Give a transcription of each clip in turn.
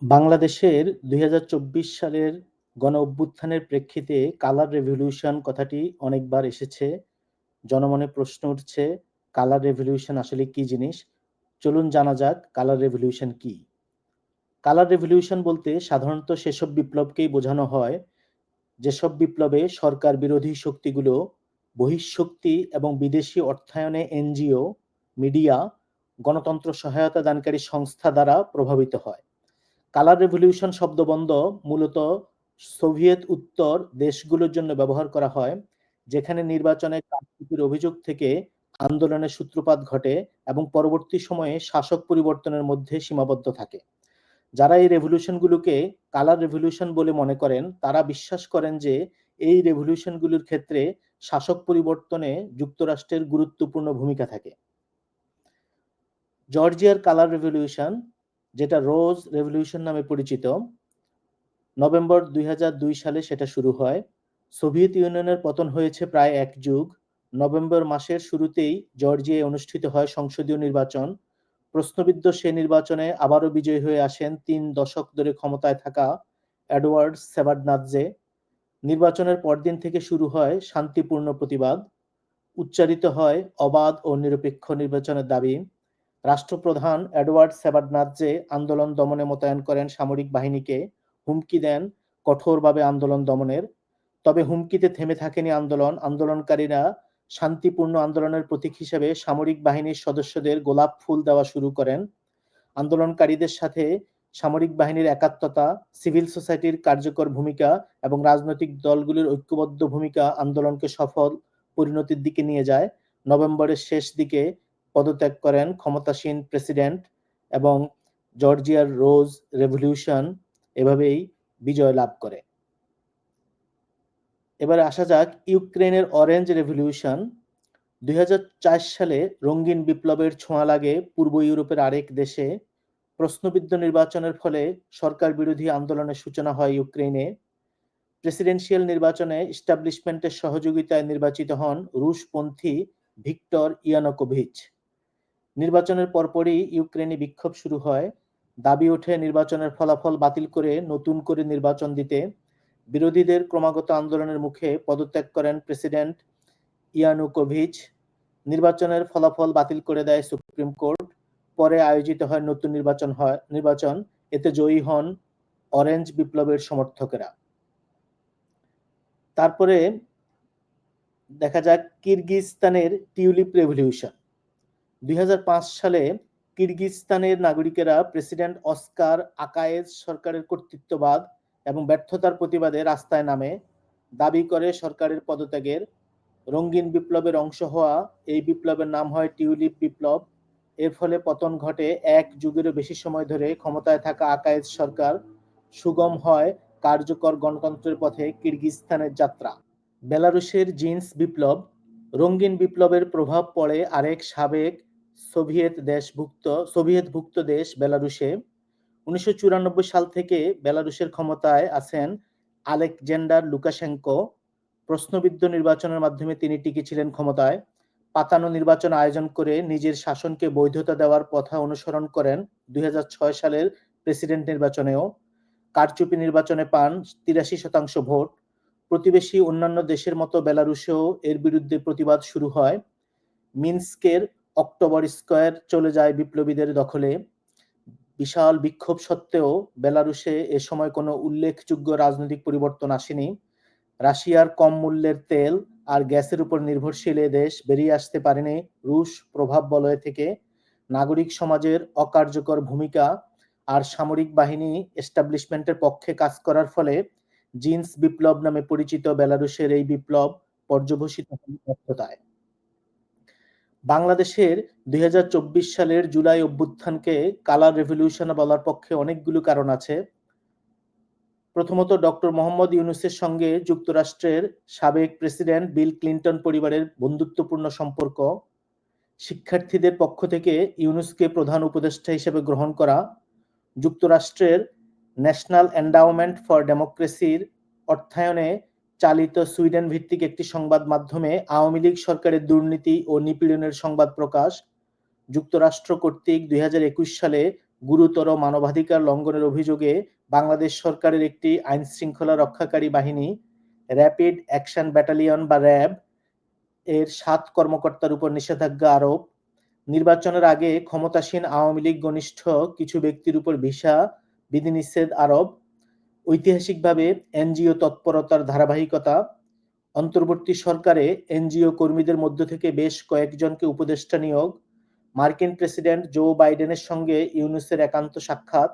বাংলাদেশের ২০২৪ সালের গণঅভ্যুত্থানের প্রেক্ষিতে কালার রেভলিউশন কথাটি অনেকবার এসেছে। জনমনে প্রশ্ন উঠছে, কালার রেভলিউশন আসলে কি জিনিস? চলুন জানা যাক কালার রেভলিউশন কি। কালার রেভলিউশন বলতে সাধারণত সেসব বিপ্লবকেই বোঝানো হয় যেসব বিপ্লবে সরকার বিরোধী শক্তিগুলো বহিঃশক্তি এবং বিদেশি অর্থায়নে এনজিও, মিডিয়া, গণতন্ত্র সহায়তা দানকারী সংস্থা দ্বারা প্রভাবিত হয়। কালার রেভলিউশন শব্দবন্ধ মূলত সোভিয়েত উত্তর দেশগুলোর জন্য ব্যবহার করা হয়, যেখানে নির্বাচনে কারচুপির অভিযোগ থেকে আন্দোলনের সূত্রপাত ঘটে এবং পরবর্তী সময়ে শাসক পরিবর্তনের মধ্যে সীমাবদ্ধ থাকে। যারা এই রেভলিউশনগুলোকে কালার রেভলিউশন বলে মনে করেন, তারা বিশ্বাস করেন যে এই রেভলিউশনগুলোর ক্ষেত্রে শাসক পরিবর্তনে যুক্তরাষ্ট্রের গুরুত্বপূর্ণ ভূমিকা থাকে। জর্জিয়ার কালার রেভলিউশন, যেটা রোজ রেভলিউশন নামে পরিচিত, নভেম্বর ২০০২ সালে সেটা শুরু হয়। সোভিয়েত ইউনিয়নের পতন হয়েছে প্রায় এক যুগ। নভেম্বর মাসের শুরুতেই জর্জিয়ায় অনুষ্ঠিত হয় সংসদীয় নির্বাচন। প্রশ্নবিদ্ধ সে নির্বাচনে আবারও বিজয়ী হয়ে আসেন ৩ দশক ধরে ক্ষমতায় থাকা এডওয়ার্ড সেভারনাদজে। নির্বাচনের পরদিন থেকে শুরু হয় শান্তিপূর্ণ প্রতিবাদ। উচ্চারিত হয় অবাধ ও নিরপেক্ষ নির্বাচনের দাবি। রাষ্ট্রপ্রধান এডওয়ার্ড সেভারনাদজে আন্দোলন দমনে মোতায়েন করেন সামরিক বাহিনীকে, হুমকি দেন কঠোরভাবে আন্দোলন দমনের। তবে হুমকিতে থেমে থাকেনি আন্দোলন। আন্দোলনকারীরা শান্তিপূর্ণ আন্দোলনের প্রতীক হিসেবে সামরিক বাহিনীর সদস্যদের গোলাপ ফুল দেওয়া শুরু করেন। আন্দোলনকারীদের সাথে সামরিক বাহিনীর একাত্মতা, সিভিল সোসাইটির কার্যকর ভূমিকা এবং রাজনৈতিক দলগুলির ঐক্যবদ্ধ ভূমিকা আন্দোলনকে সফল পরিণতির দিকে নিয়ে যায়। নভেম্বরের শেষ দিকে পদত্যাগ করেন ক্ষমতাসীন প্রেসিডেন্ট এবং জর্জিয়ার রোজ রেভলিউশন এভাবেই বিজয় লাভ করে। এবারে আসা যাক ইউক্রেনের অরেঞ্জ রেভলিউশন। ২০০৪ সালে রঙিন বিপ্লবের ছোঁয়া লাগে পূর্ব ইউরোপের আরেক দেশে। প্রশ্নবিদ্ধ নির্বাচনের ফলে সরকার বিরোধী আন্দোলনের সূচনা হয় ইউক্রেনে। প্রেসিডেন্সিয়াল নির্বাচনে এস্টাবলিশমেন্টের সহযোগিতায় নির্বাচিত হন রুশপন্থী ভিক্টর ইয়ানুকোভিচ। নির্বাচনের পরপরই ইউক্রেনে বিক্ষোভ শুরু হয়। দাবি ওঠে নির্বাচনের ফলাফল বাতিল করে নতুন করে নির্বাচন দিতে। বিরোধীদের ক্রমাগত আন্দোলনের মুখে পদত্যাগ করেন প্রেসিডেন্ট ইয়ানুকোভিচ। নির্বাচনের ফলাফল বাতিল করে দেয় সুপ্রিম কোর্ট। পরে আয়োজিত হয় নতুন নির্বাচন। এতে জয়ী হন অরেঞ্জ বিপ্লবের সমর্থকেরা। তারপরে দেখা যাক কিরগিজস্তানের টিউলিপ রেভলিউশন। ২০০৫ সালে কিরগিজস্তানের নাগরিকেরা প্রেসিডেন্ট অস্কার আকায়েজ সরকারের কর্তৃত্ববাদ এবং ব্যর্থতার প্রতিবাদে রাস্তায় নামে, দাবি করে সরকারের পদত্যাগের। রঙিন বিপ্লবের অংশ হওয়া এই বিপ্লবের নাম হয় টিউলিপ বিপ্লব। এর ফলে পতন ঘটে এক যুগেরও বেশি সময় ধরে ক্ষমতায় থাকা আকায়েজ সরকার। সুগম হয় কার্যকর গণতন্ত্রের পথে কিরগিজস্তানের যাত্রা। বেলারুশের জিন্স বিপ্লব। রঙিন বিপ্লবের প্রভাব পড়ে আরেক সাবেক সোভিয়েতভুক্ত দেশ বেলারুশে। ১৯৯৪ সাল থেকে বেলারুশের ক্ষমতায় আছেন আলেকজান্ডার লুকাশেঙ্কো। প্রশ্নবিদ্ধ নির্বাচনের মাধ্যমে তিনি টিকে ছিলেন ক্ষমতায়। পাতানো নির্বাচন আয়োজন করে নিজের শাসনকে বৈধতা দেওয়ার পথা অনুসরণ করেন ২০০৬ সালের প্রেসিডেন্ট নির্বাচনেও। কারচুপি নির্বাচনে পান ৮৩% ভোট। প্রতিবেশী অন্যান্য দেশের মতো বেলারুশেও এর বিরুদ্ধে প্রতিবাদ শুরু হয়। মিনস্কের অক্টোবর স্কয়ার চলে যায় বিপ্লবীদের দখলে। বিশাল বিক্ষোভ সত্ত্বেও বেলারুশে এ সময় কোনো উল্লেখযোগ্য রাজনৈতিক পরিবর্তন আসেনি। রাশিয়ার কম মূল্যের তেল আর গ্যাসের উপর নির্ভরশীল এ দেশ বেরিয়ে আসতে পারেনি রুশ প্রভাব বলয় থেকে। নাগরিক সমাজের অকার্যকর ভূমিকা আর সামরিক বাহিনী এস্টাবলিশমেন্টের পক্ষে কাজ করার ফলে জিন্স বিপ্লব নামে পরিচিত বেলারুশের এই বিপ্লব পর্যবসিত হয় ব্যর্থতায়। বাংলাদেশের ২০২৪ সালের জুলাই অভ্যুত্থানকে কালার রেভলিউশন বলার পক্ষে অনেকগুলো কারণ আছে। প্রথমত, ডক্টর মোহাম্মদ ইউনূসের সঙ্গে যুক্তরাষ্ট্রের সাবেক প্রেসিডেন্ট বিল ক্লিন্টন পরিবারের বন্ধুত্বপূর্ণ সম্পর্ক। শিক্ষার্থীদের পক্ষ থেকে ইউনূসকে প্রধান উপদেষ্টা হিসেবে গ্রহণ করা। যুক্তরাষ্ট্রের ন্যাশনাল এন্ডাওমেন্ট ফর ডেমোক্রেসির অর্থায়নে চালিত সুইডেন ভিত্তিক একটি সংবাদ মাধ্যমে আওয়ামী লীগ সরকারের দুর্নীতি ও নিপীড়নের সংবাদ প্রকাশ। যুক্তরাষ্ট্র কর্তৃক ২০২১ সালে গুরুতর মানবাধিকার লঙ্ঘনের অভিযোগে বাংলাদেশ সরকারের একটি আইন শৃঙ্খলা রক্ষাকারী বাহিনী র্যাপিড অ্যাকশন ব্যাটালিয়ন বা র্যাব এর ৭ কর্মকর্তার উপর নিষেধাজ্ঞা আরোপ, নির্বাচনের আগে ক্ষমতাসীন আওয়ামী লীগ ঘনিষ্ঠ কিছু ব্যক্তির উপর ভিসা বিধিনিষেধ আরোপ, ঐতিহাসিকভাবে এনজিও তৎপরতার ধারাবাহিকতা, অন্তর্বর্তী সরকারে এনজিও কর্মীদের মধ্য থেকে বেশ কয়েকজনকে উপদেষ্টা নিয়োগ, মার্কিন প্রেসিডেন্ট জো বাইডেনের সঙ্গে ইউনূসের একান্ত সাক্ষাৎ,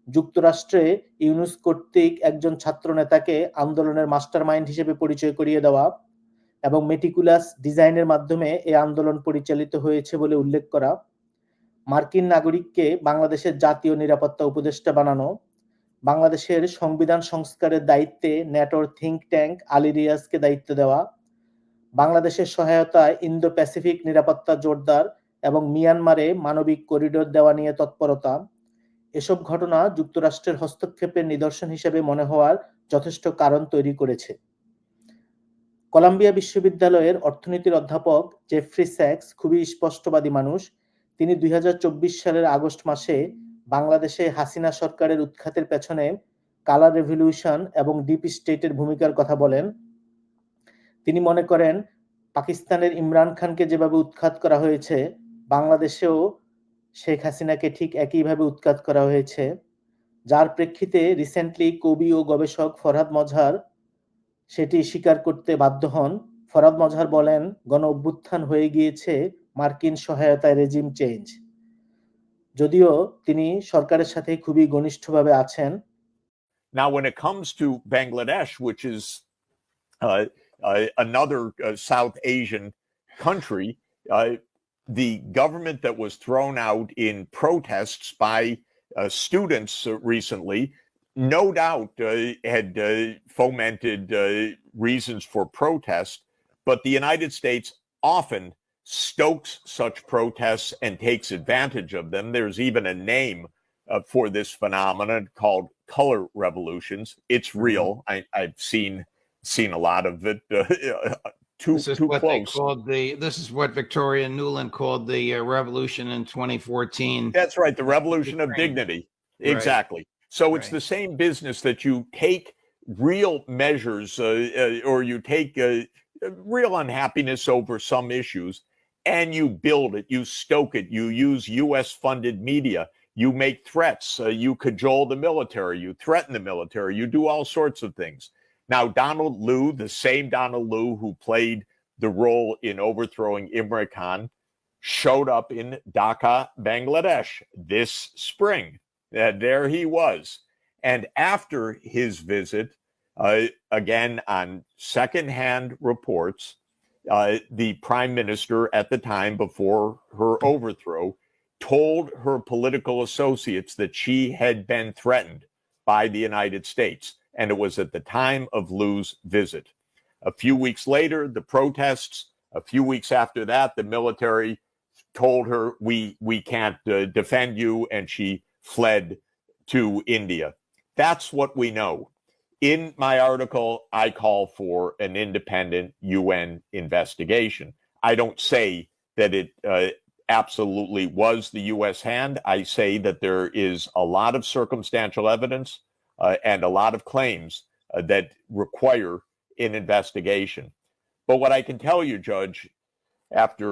যুক্তরাষ্ট্রে ইউনূস কর্তৃক একজন ছাত্র নেতাকে আন্দোলনের মাস্টারমাইন্ড হিসেবে পরিচয় করিয়ে দেওয়া এবং মেটিকুলাস ডিজাইনের মাধ্যমে এই আন্দোলন পরিচালিত হয়েছে বলে উল্লেখ করা, মার্কিন নাগরিককে বাংলাদেশের জাতীয় নিরাপত্তা উপদেষ্টা বানানো, বাংলাদেশের সংবিধান সংস্কারের দায়িত্বে ন্যাটোর থিঙ্ক ট্যাঙ্ক আলী রিয়াজকে দায়িত্ব দেওয়া, বাংলাদেশের সহায়তায় ইন্দো প্যাসিফিক নিরাপত্তা জোরদার এবং মিয়ানমারে মানবিক করিডোর দেওয়া নিয়ে তৎপরতা, এসব ঘটনা যুক্তরাষ্ট্রের হস্তক্ষেপের নিদর্শন হিসেবে মনে হওয়ার যথেষ্ট কারণ তৈরি করেছে। কলাম্বিয়া বিশ্ববিদ্যালয়ের অর্থনীতির অধ্যাপক জেফ্রি স্যাক্স খুবই স্পষ্টবাদী মানুষ। তিনি ২০২৪ সালের আগস্ট মাসে বাংলাদেশে হাসিনা সরকারের উৎখাতের পেছনে কালার রেভলিউশন এবং ডিপ স্টেটের ভূমিকার কথা বলেন। তিনি মনে করেন পাকিস্তানের ইমরান খানকে যেভাবে উৎখাত করা হয়েছে, বাংলাদেশেও শেখ হাসিনাকে ঠিক একইভাবে উৎখাত করা হয়েছে, যার প্রেক্ষিতে রিসেন্টলি কবি ও গবেষক ফরহাদ মজহার সেটি স্বীকার করতে বাধ্য হন। ফরহাদ মজহার বলেন, গণ অভ্যুত্থান হয়ে গিয়েছে মার্কিন সহায়তায় রেজিম চেঞ্জ। যদিও তিনি সরকারের সাথে খুবই ঘনিষ্ঠভাবে আছেন। Now, when it comes to Bangladesh, which is another South Asian country, the government that was thrown out in protests by students recently, no doubt had fomented reasons for protest, but the United States often stokes such protests and takes advantage of them. There's even a name for this phenomenon called color revolutions. It's real. I've seen a lot of it. This is what Victoria Nuland called the revolution in 2014. That's right, the revolution of dignity. Exactly. Right. So it's the same business that you take real measures or you take real unhappiness over some issues and you build it, you stoke it, you use US funded media, you make threats, you cajole the military, you threaten the military, you do all sorts of things. Now, Donald Liu, the same Donald Liu who played the role in overthrowing Imran Khan, showed up in Dhaka, Bangladesh this spring. There he was. And after his visit, again on secondhand reports, the prime minister at the time before her overthrow told her political associates that she had been threatened by the United States. And it was at the time of Liu's visit. A few weeks later, the protests, a few weeks after that, the military told her, we can't defend you, and she fled to India. That's what we know. In my article, I call for an independent UN investigation. I don't say that it absolutely was the U.S. hand. I say that there is a lot of circumstantial evidence and a lot of claims that require an investigation. But what I can tell you, Judge, after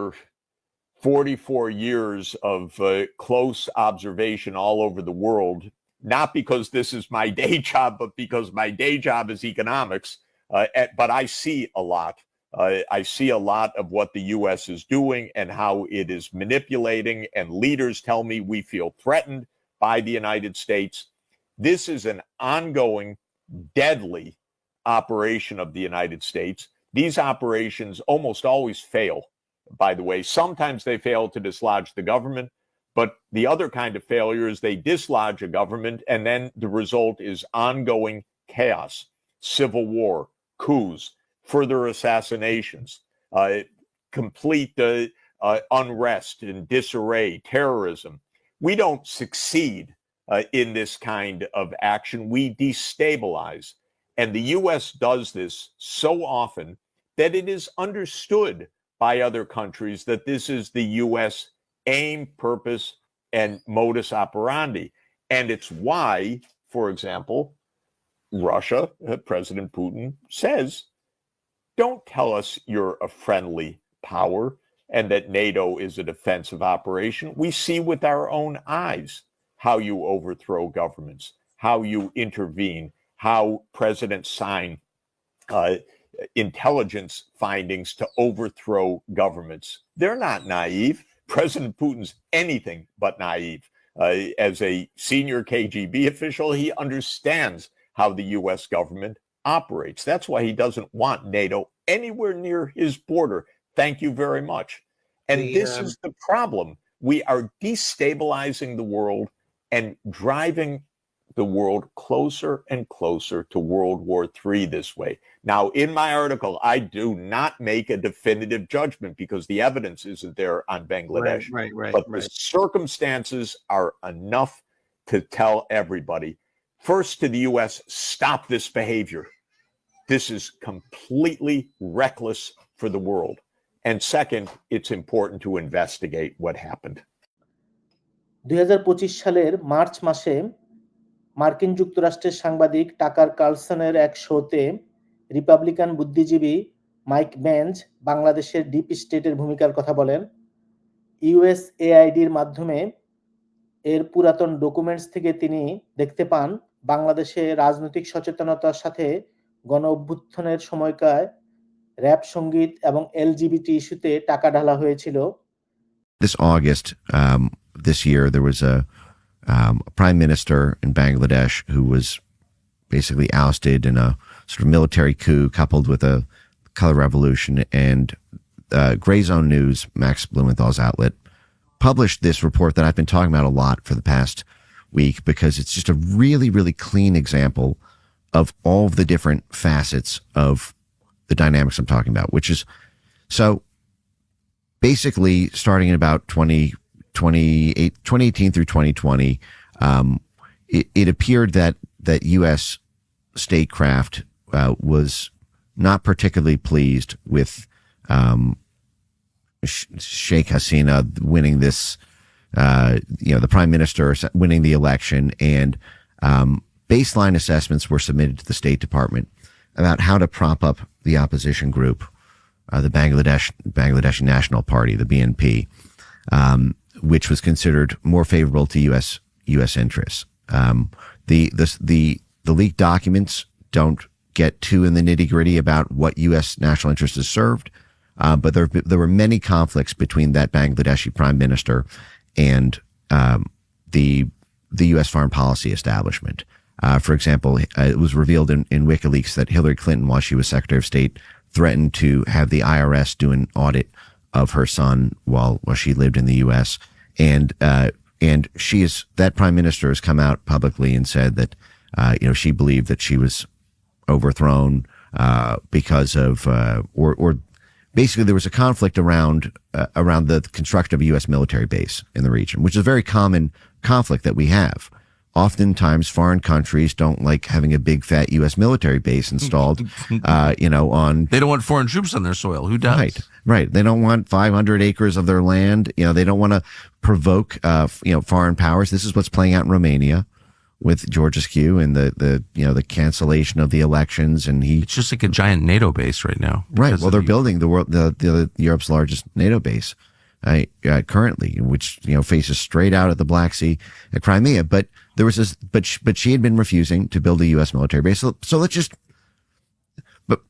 44 years of close observation all over the world, not because this is my day job, but because my day job is economics, but I see a lot. I see a lot of what the U.S. is doing and how it is manipulating, and leaders tell me we feel threatened by the United States. This is an ongoing, deadly operation of the United States. These operations almost always fail, by the way. Sometimes they fail to dislodge the government, but the other kind of failure is they dislodge a government, and then the result is ongoing chaos, civil war, coups, further assassinations, complete unrest and disarray, terrorism. We don't succeed in this kind of action. We destabilize. And the U.S. does this so often that it is understood by other countries that this is the U.S. aim, purpose, and modus operandi. And it's why, for example, Russia, President Putin says, don't tell us you're a friendly power and that NATO is a defensive operation. We see with our own eyes how you overthrow governments, how you intervene, how presidents sign intelligence findings to overthrow governments. They're not naive. President Putin's anything but naive. As a senior KGB official, he understands how the U.S. government operates. That's why he doesn't want NATO anywhere near his border. Thank you very much. And this is the problem. We are destabilizing the world and driving the world closer and closer to World War III this way. Now, in my article, I do not make a definitive judgment because the evidence isn't there on Bangladesh. Right. But the circumstances are enough to tell everybody. First, to the U.S., stop this behavior. This is completely reckless for the world. And second, it's important to investigate what happened. 2025 সালের March মাসে মার্কিন যুক্তরাষ্ট্রের সাংবাদিক টাকার কার্লসনের এক শোতে Republican বুদ্ধিজীবী mic bench বাংলাদেশের ডিপ স্টেটের ভূমিকার কথা বলেন। ইউএসএআইডির মাধ্যমে এর পুরাতন ডকুমেন্টস থেকে তিনি দেখতে পান বাংলাদেশে রাজনৈতিক সচেতনতার সাথে গণ অভ্যুত্থানের সময়কার র‍্যাপ সঙ্গীত এবং এলজিবিটি ইস্যুতে টাকা ঢালা হয়েছিল। This August, this year, there was a prime minister in Bangladesh who was basically ousted in a sort of military coup coupled with a color revolution. And Gray Zone News, Max Blumenthal's outlet, published this report that I've been talking about a lot for the past week because it's just a really, really clean example of all of the different facets of the dynamics I'm talking about, which is so basically starting in about 2018 through 2020, it appeared that U.S. statecraft was not particularly pleased with Sheikh Hasina winning this, the prime minister winning the election, and baseline assessments were submitted to the State Department about how to prop up the opposition group, the Bangladeshi National Party, the BNP, which was considered more favorable to U.S. interests. The leaked documents don't get too in the nitty-gritty about what U.S. national interest is served, but there were many conflicts between that Bangladeshi prime minister and the U.S. foreign policy establishment. For example, it was revealed in WikiLeaks that Hillary Clinton, while she was Secretary of State, threatened to have the IRS do an audit of her son while she lived in the U.S. And that prime minister has come out publicly and said that, she believed that she was overthrown because of, or basically there was a conflict around the construction of a U.S. military base in the region, which is a very common conflict that we have. Oftentimes, foreign countries don't like having a big, fat U.S. military base installed, on... They don't want foreign troops on their soil. Who does? Right. They don't want 500 acres of their land. They don't want to provoke, foreign powers. This is what's playing out in Romania with George Askew and the cancellation of the elections. And it's just like a giant NATO base right now. Right. Well, they're building Europe's largest NATO base currently, which faces straight out at the Black Sea at Crimea. But there was this, but she had been refusing to build a U.S. military base. So let's just. But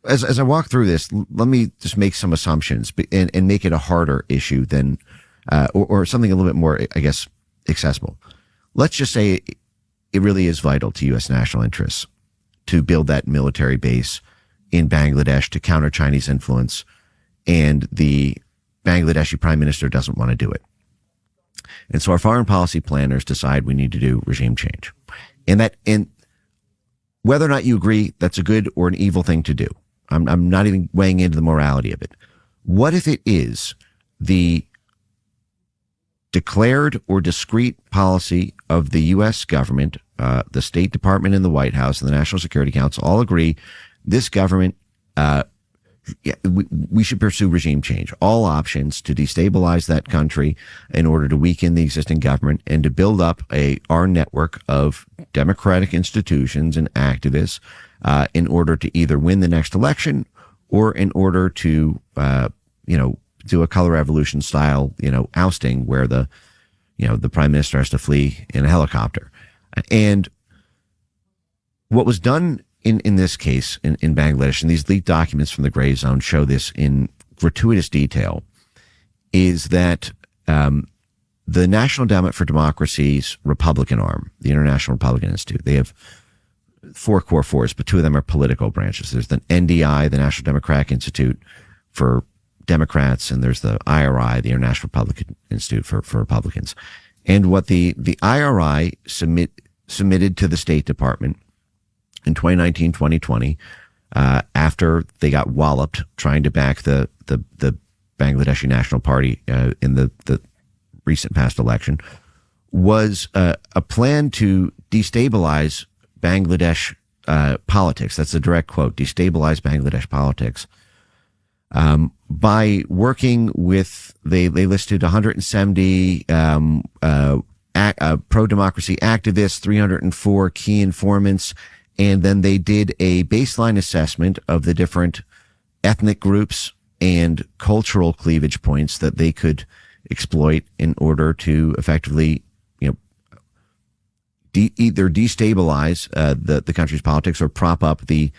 as I walk through this, let me just make some assumptions and make it a harder issue than, or something a little bit more, I guess, accessible. Let's just say it really is vital to U.S. national interests to build that military base in Bangladesh to counter Chinese influence, and the Bangladeshi prime minister doesn't want to do it. And so our foreign policy planners decide we need to do regime change. And whether or not you agree that's a good or an evil thing to do, I'm not even weighing into the morality of it. What if it is the declared or discrete policy of the U.S. government, the State Department and the White House and the National Security Council all agree this government we should pursue regime change, all options to destabilize that country in order to weaken the existing government and to build up our network of democratic institutions and activists in order to either win the next election or in order to, do a color revolution style, ousting where the prime minister has to flee in a helicopter. And what was done in this case in Bangladesh, and these leaked documents from the gray zone show this in gratuitous detail, is that the National Endowment for Democracy's Republican arm, the International Republican Institute, they have 4 core forces, but 2 of them are political branches. There's the NDI, the National Democratic Institute for Democrats, and there's the IRI, the International Republican Institute for Republicans. And what the IRI submitted to the State Department in 2019, 2020, after they got walloped trying to back the Bangladeshi National Party in the recent past election, was a plan to destabilize Bangladesh politics. That's a direct quote, destabilize Bangladesh politics. By working with, they listed 170 pro-democracy activists, 304 key informants, and then they did a baseline assessment of the different ethnic groups and cultural cleavage points that they could exploit in order to effectively, either destabilize the country's politics or prop up the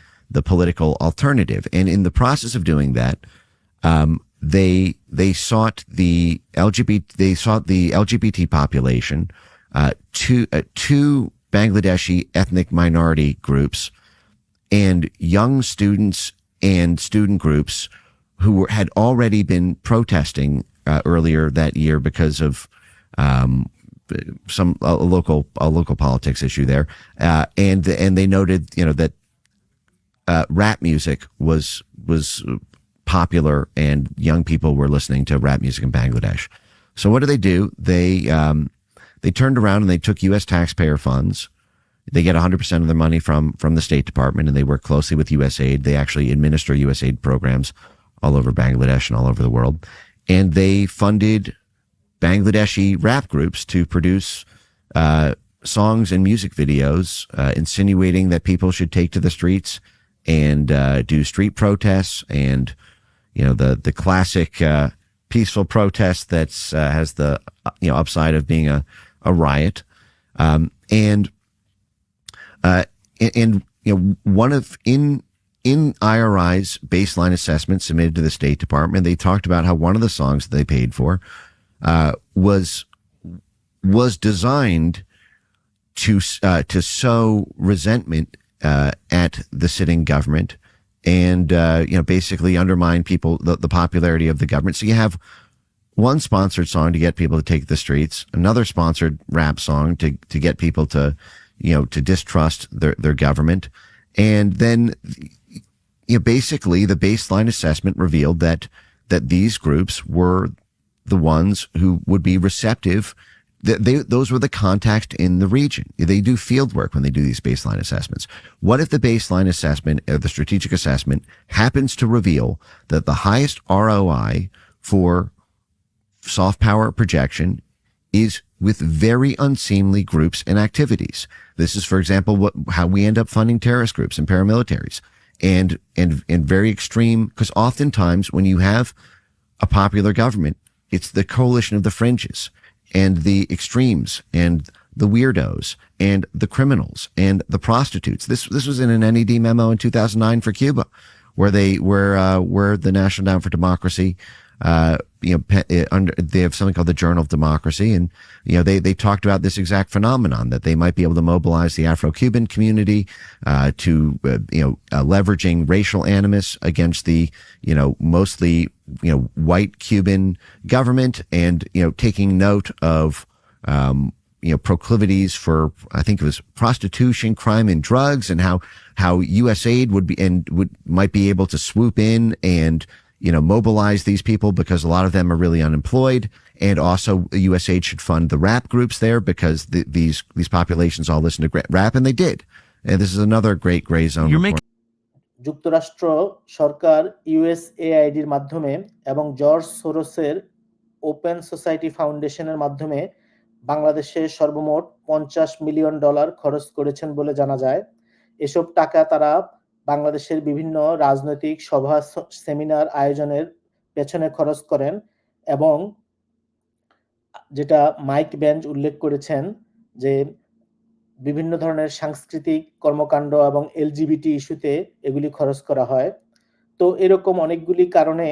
political alternative. And in the process of doing that, they sought the LGBT population, two Bangladeshi ethnic minority groups, and young students and student groups who had already been protesting earlier that year because of a local politics issue there, and they noted that rap music was popular and young people were listening to rap music in Bangladesh. So what do? They turned around and they took U.S. taxpayer funds. They get 100% of their money from the State Department, and they work closely with USAID. They actually administer USAID programs all over Bangladesh and all over the world. And they funded Bangladeshi rap groups to produce songs and music videos insinuating that people should take to the streets and do street protests, and the classic peaceful protest that's has the upside of being a riot, and one of in IRI's baseline assessment submitted to the State Department, they talked about how one of the songs that they paid for was designed to sow resentment at the sitting government and basically undermine the popularity of the government. So you have one sponsored song to get people to take the streets, another sponsored rap song to get people to distrust their government, and then basically the baseline assessment revealed that these groups were the ones who would be receptive. Those were the contacts in the region. They do field work when they do these baseline assessments. What if the baseline assessment, or the strategic assessment, happens to reveal that the highest ROI for soft power projection is with very unseemly groups and activities? This is, for example, how we end up funding terrorist groups and paramilitaries, and very extreme, because oftentimes when you have a popular government, it's the coalition of the fringes and the extremes and the weirdos and the criminals and the prostitutes. This was in an NED memo in 2009 for Cuba, where the National Endowment for Democracy, they have something called the Journal of Democracy, and they talked about this exact phenomenon, that they might be able to mobilize the Afro-Cuban community to leveraging racial animus against the mostly white Cuban government, and taking note of proclivities for, I think it was prostitution, crime, and drugs, and how USAID might be able to swoop in and mobilize these people, because a lot of them are really unemployed, and also USAID should fund the rap groups there because these populations all listen to rap, and they did. And this is another great gray zone. যুক্তরাষ্ট্র সরকার ইউএসএআইডির মাধ্যমে এবং George সোরসের open society ফাউন্ডেশনের মাধ্যমে বাংলাদেশে সর্বমোট $50 million খরচ করেছেন বলে জানা যায়। এসব টাকা তারা বাংলাদেশের বিভিন্ন রাজনৈতিক সভা সেমিনার আয়োজনের পেছনে খরচ করেন এবং যেটা মাইক বেঞ্চ উল্লেখ করেছেন যে বিভিন্ন ধরনের সাংস্কৃতিক কর্মকাণ্ড এবং এলজিবিটি ইস্যুতে এগুলি খরচ করা হয়। তো এরকম অনেকগুলি কারণে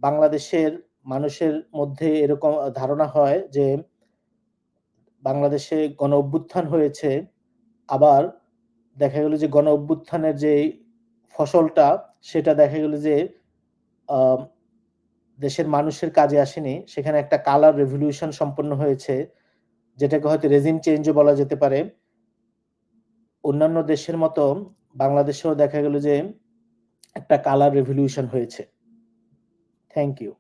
বাংলাদেশের মানুষের মধ্যে এরকম ধারণা হয় যে বাংলাদেশে গণ অভ্যুত্থান হয়েছে, আবার দেখা গেল যে গণ অভ্যুত্থানের যে ফসলটা সেটা দেখা গেল যে দেশের মানুষের কাজে আসেনি, সেখানে একটা কালার রেভলিউশন সম্পন্ন হয়েছে, যেটাকে হয়তো রেজিম চেঞ্জও বলা যেতে পারে। অন্যান্য দেশের মতো বাংলাদেশেও দেখা গেল যে একটা কালার রেভলিউশন হয়েছে। Thank you.